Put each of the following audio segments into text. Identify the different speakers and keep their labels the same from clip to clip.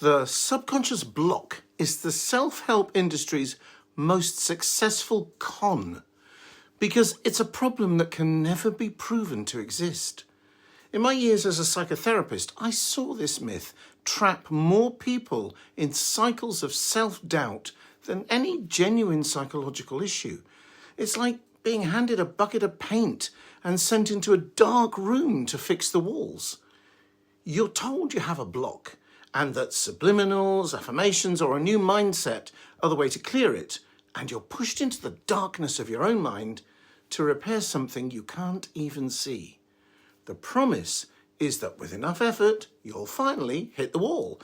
Speaker 1: The subconscious block is the self-help industry's most successful con because it's a problem that can never be proven to exist. In my years as a psychotherapist, I saw this myth trap more people in cycles of self-doubt than any genuine psychological issue. It's like being handed a bucket of paint and sent into a dark room to fix the walls. You're told you have a block and that subliminals, affirmations, or a new mindset are the way to clear it, and you're pushed into the darkness of your own mind to repair something you can't even see. The promise is that with enough effort, you'll finally hit the wall.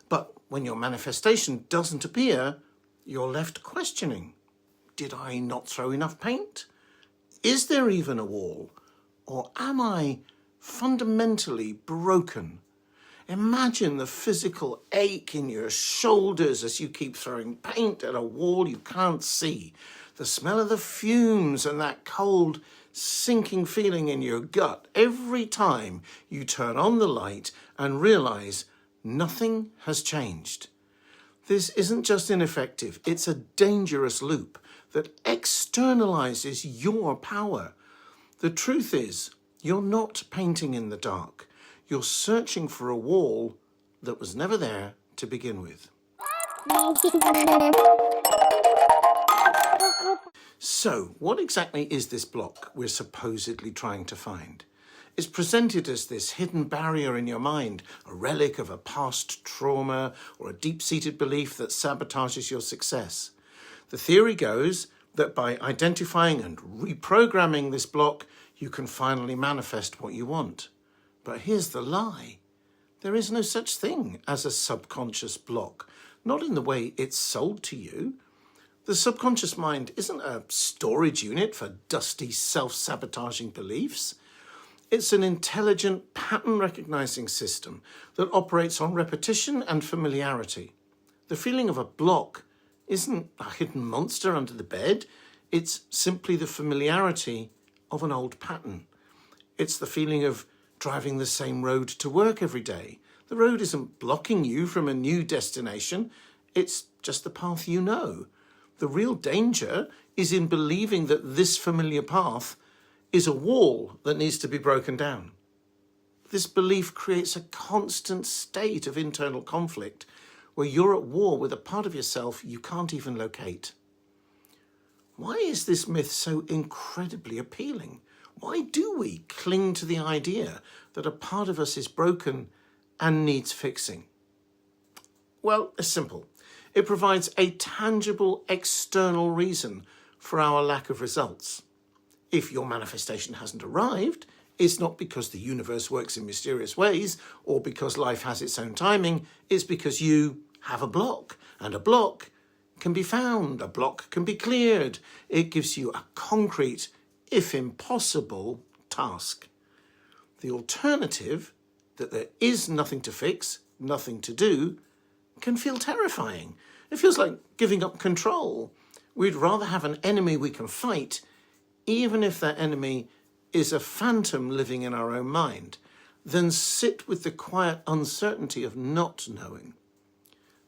Speaker 1: But when your manifestation doesn't appear, you're left questioning. Did I not throw enough paint? Is there even a wall? Or am I fundamentally broken? Imagine the physical ache in your shoulders as you keep throwing paint at a wall you can't see. The smell of the fumes and that cold, sinking feeling in your gut every time you turn on the light and realize nothing has changed. This isn't just ineffective, it's a dangerous loop that externalizes your power. The truth is, you're not painting in the dark. You're searching for a wall that was never there to begin with. So, what exactly is this block we're supposedly trying to find? It's presented as this hidden barrier in your mind, a relic of a past trauma or a deep-seated belief that sabotages your success. The theory goes that by identifying and reprogramming this block, you can finally manifest what you want. But here's the lie. There is no such thing as a subconscious block, not in the way it's sold to you. The subconscious mind isn't a storage unit for dusty, self-sabotaging beliefs. It's an intelligent, pattern-recognizing system that operates on repetition and familiarity. The feeling of a block isn't a hidden monster under the bed. It's simply the familiarity of an old pattern. It's the feeling of driving the same road to work every day. The road isn't blocking you from a new destination. It's just the path you know. The real danger is in believing that this familiar path is a wall that needs to be broken down. This belief creates a constant state of internal conflict where you're at war with a part of yourself you can't even locate. Why is this myth so incredibly appealing? Why do we cling to the idea that a part of us is broken and needs fixing? Well, it's simple. It provides a tangible external reason for our lack of results. If your manifestation hasn't arrived, it's not because the universe works in mysterious ways or because life has its own timing. It's because you have a block, and a block can be found. A block can be cleared. It gives you a concrete, if impossible, task. The alternative, that there is nothing to fix, nothing to do, can feel terrifying. It feels like giving up control. We'd rather have an enemy we can fight, even if that enemy is a phantom living in our own mind, than sit with the quiet uncertainty of not knowing.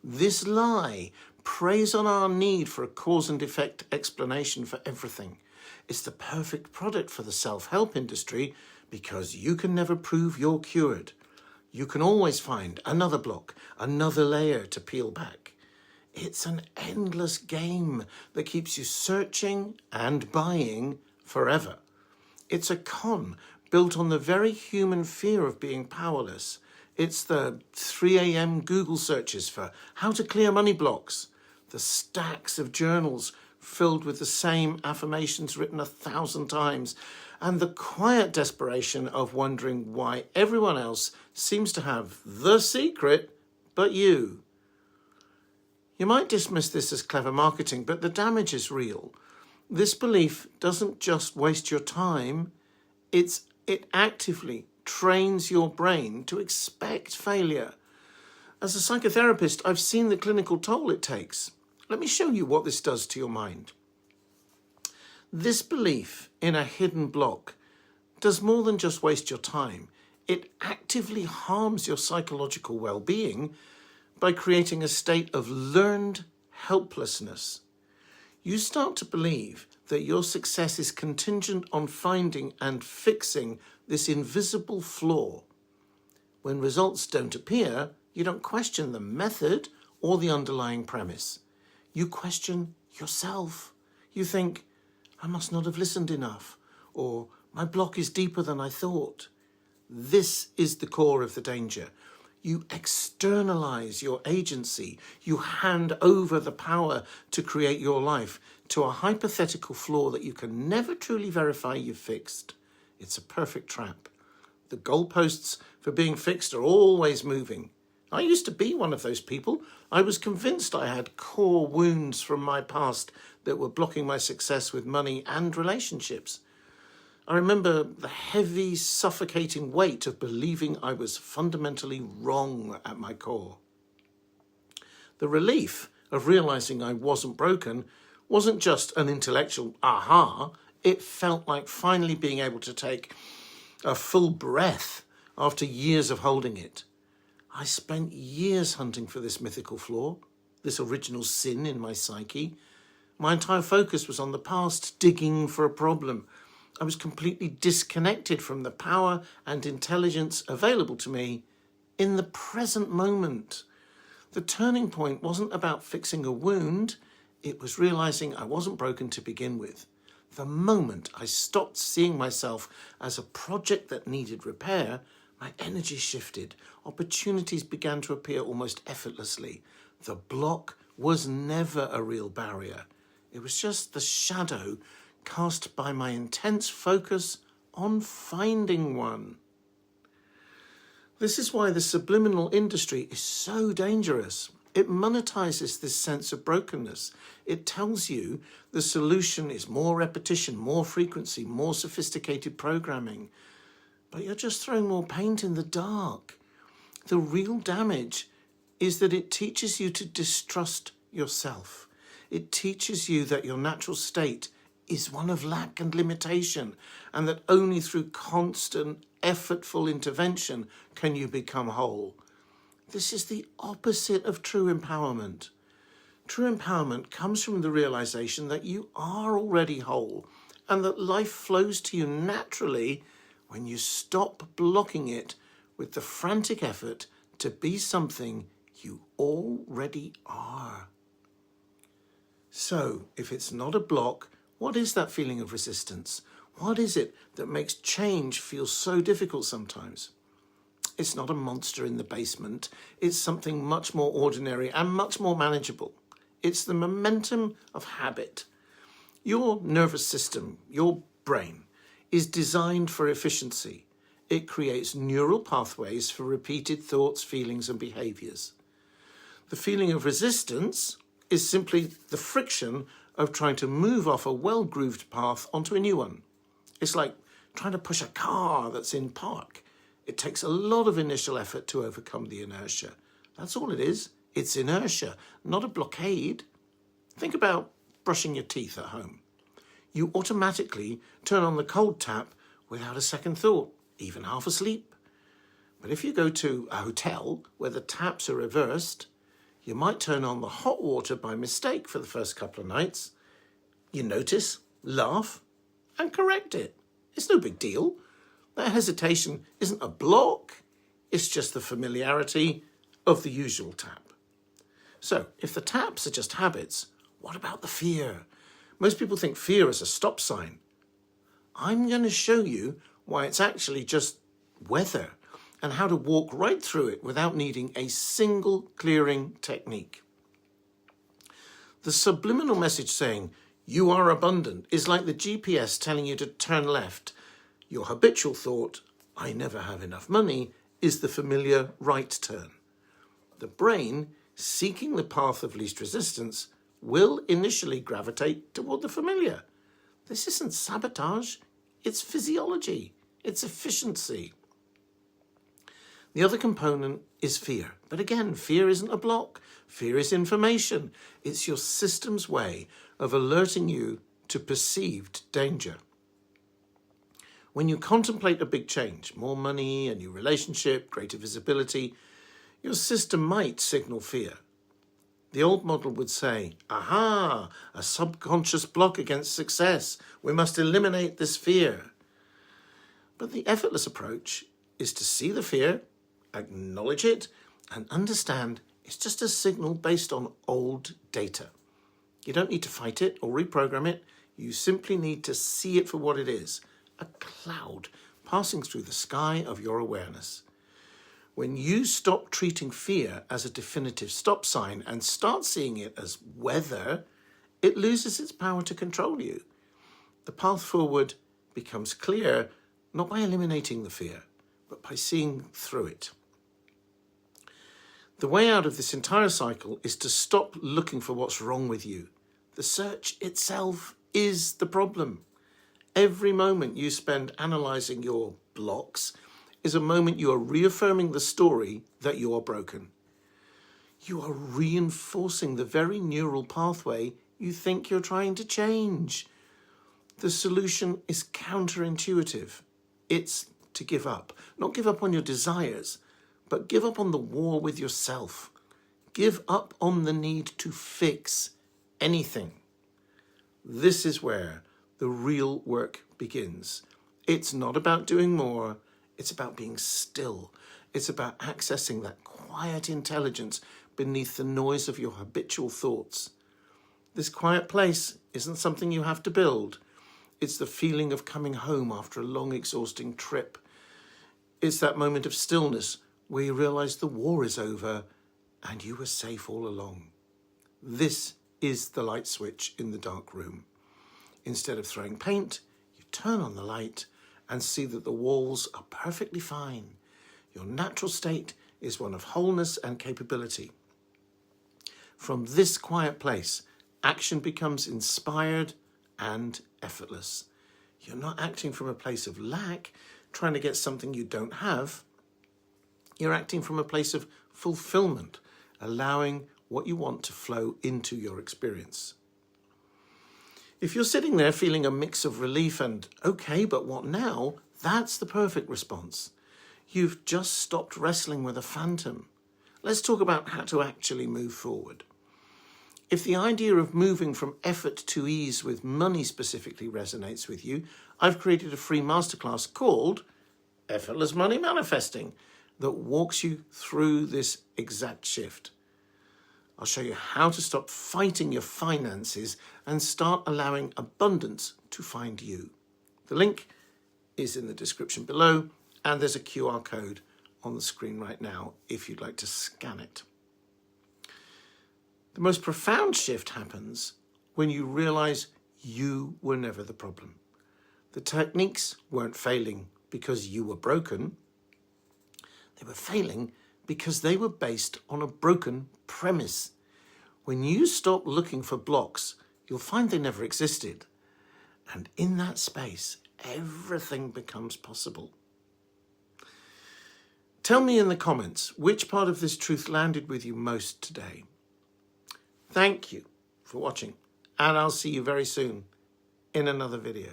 Speaker 1: This lie preys on our need for a cause and effect explanation for everything. It's the perfect product for the self-help industry because you can never prove you're cured. You can always find another block, another layer to peel back. It's an endless game that keeps you searching and buying forever. It's a con built on the very human fear of being powerless. It's the 3 a.m. Google searches for how to clear money blocks, the stacks of journals filled with the same affirmations written 1,000 times, and the quiet desperation of wondering why everyone else seems to have the secret but you. You might dismiss this as clever marketing, but the damage is real. This belief doesn't just waste your time, it actively trains your brain to expect failure. As a psychotherapist, I've seen the clinical toll it takes. Let me show you what this does to your mind. This belief in a hidden block does more than just waste your time. It actively harms your psychological well-being by creating a state of learned helplessness. You start to believe that your success is contingent on finding and fixing this invisible flaw. When results don't appear, you don't question the method or the underlying premise. You question yourself. You think, I must not have listened enough, or my block is deeper than I thought. This is the core of the danger. You externalize your agency. You hand over the power to create your life to a hypothetical flaw that you can never truly verify you've fixed. It's a perfect trap. The goalposts for being fixed are always moving. I used to be one of those people. I was convinced I had core wounds from my past that were blocking my success with money and relationships. I remember the heavy, suffocating weight of believing I was fundamentally wrong at my core. The relief of realizing I wasn't broken wasn't just an intellectual aha. It felt like finally being able to take a full breath after years of holding it. I spent years hunting for this mythical flaw, this original sin in my psyche. My entire focus was on the past, digging for a problem. I was completely disconnected from the power and intelligence available to me in the present moment. The turning point wasn't about fixing a wound. It was realizing I wasn't broken to begin with. The moment I stopped seeing myself as a project that needed repair, my energy shifted. Opportunities began to appear almost effortlessly. The block was never a real barrier. It was just the shadow cast by my intense focus on finding one. This is why the subliminal industry is so dangerous. It monetizes this sense of brokenness. It tells you the solution is more repetition, more frequency, more sophisticated programming. But you're just throwing more paint in the dark. The real damage is that it teaches you to distrust yourself. It teaches you that your natural state is one of lack and limitation, and that only through constant, effortful intervention can you become whole. This is the opposite of true empowerment. True empowerment comes from the realization that you are already whole, and that life flows to you naturally when you stop blocking it with the frantic effort to be something you already are. So, if it's not a block, what is that feeling of resistance? What is it that makes change feel so difficult sometimes? It's not a monster in the basement. It's something much more ordinary and much more manageable. It's the momentum of habit. Your nervous system, your brain, is designed for efficiency. It creates neural pathways for repeated thoughts, feelings, and behaviors. The feeling of resistance is simply the friction of trying to move off a well-grooved path onto a new one. It's like trying to push a car that's in park. It takes a lot of initial effort to overcome the inertia. That's all it is. It's inertia, not a blockade. Think about brushing your teeth at home. You automatically turn on the cold tap without a second thought, even half asleep. But if you go to a hotel where the taps are reversed, you might turn on the hot water by mistake for the first couple of nights. You notice, laugh, and correct it. It's no big deal. That hesitation isn't a block. It's just the familiarity of the usual tap. So, if the taps are just habits, what about the fear? Most people think fear is a stop sign. I'm going to show you why it's actually just weather and how to walk right through it without needing a single clearing technique. The subliminal message saying, you are abundant, is like the GPS telling you to turn left. Your habitual thought, I never have enough money, is the familiar right turn. The brain, seeking the path of least resistance, will initially gravitate toward the familiar. This isn't sabotage, it's physiology, it's efficiency. The other component is fear. But again, fear isn't a block. Fear is information. It's your system's way of alerting you to perceived danger. When you contemplate a big change, more money, a new relationship, greater visibility, Your system might signal fear. The old model would say, aha, a subconscious block against success. We must eliminate this fear. But the effortless approach is to see the fear, acknowledge it, and understand it's just a signal based on old data. You don't need to fight it or reprogram it. You simply need to see it for what it is, a cloud passing through the sky of your awareness. When you stop treating fear as a definitive stop sign and start seeing it as weather, it loses its power to control you. The path forward becomes clear, not by eliminating the fear, but by seeing through it. The way out of this entire cycle is to stop looking for what's wrong with you. The search itself is the problem. Every moment you spend analysing your blocks is a moment you are reaffirming the story that you are broken. You are reinforcing the very neural pathway you think you're trying to change. The solution is counterintuitive. It's to give up. Not give up on your desires, but give up on the war with yourself. Give up on the need to fix anything. This is where the real work begins. It's not about doing more. It's about being still. It's about accessing that quiet intelligence beneath the noise of your habitual thoughts. This quiet place isn't something you have to build. It's the feeling of coming home after a long, exhausting trip. It's that moment of stillness where you realize the war is over and you were safe all along. This is the light switch in the dark room. Instead of throwing paint, you turn on the light and see that the walls are perfectly fine. Your natural state is one of wholeness and capability. From this quiet place, action becomes inspired and effortless. You're not acting from a place of lack, trying to get something you don't have. You're acting from a place of fulfillment, allowing what you want to flow into your experience. If you're sitting there feeling a mix of relief and, okay, but what now? That's the perfect response. You've just stopped wrestling with a phantom. Let's talk about how to actually move forward. If the idea of moving from effort to ease with money specifically resonates with you, I've created a free masterclass called Effortless Money Manifesting that walks you through this exact shift. I'll show you how to stop fighting your finances and start allowing abundance to find you. The link is in the description below, and there's a QR code on the screen right now if you'd like to scan it. The most profound shift happens when you realize you were never the problem. The techniques weren't failing because you were broken. They were failing because they were based on a broken premise. When you stop looking for blocks, you'll find they never existed. And in that space, everything becomes possible. Tell me in the comments which part of this truth landed with you most today. Thank you for watching, and I'll see you very soon in another video.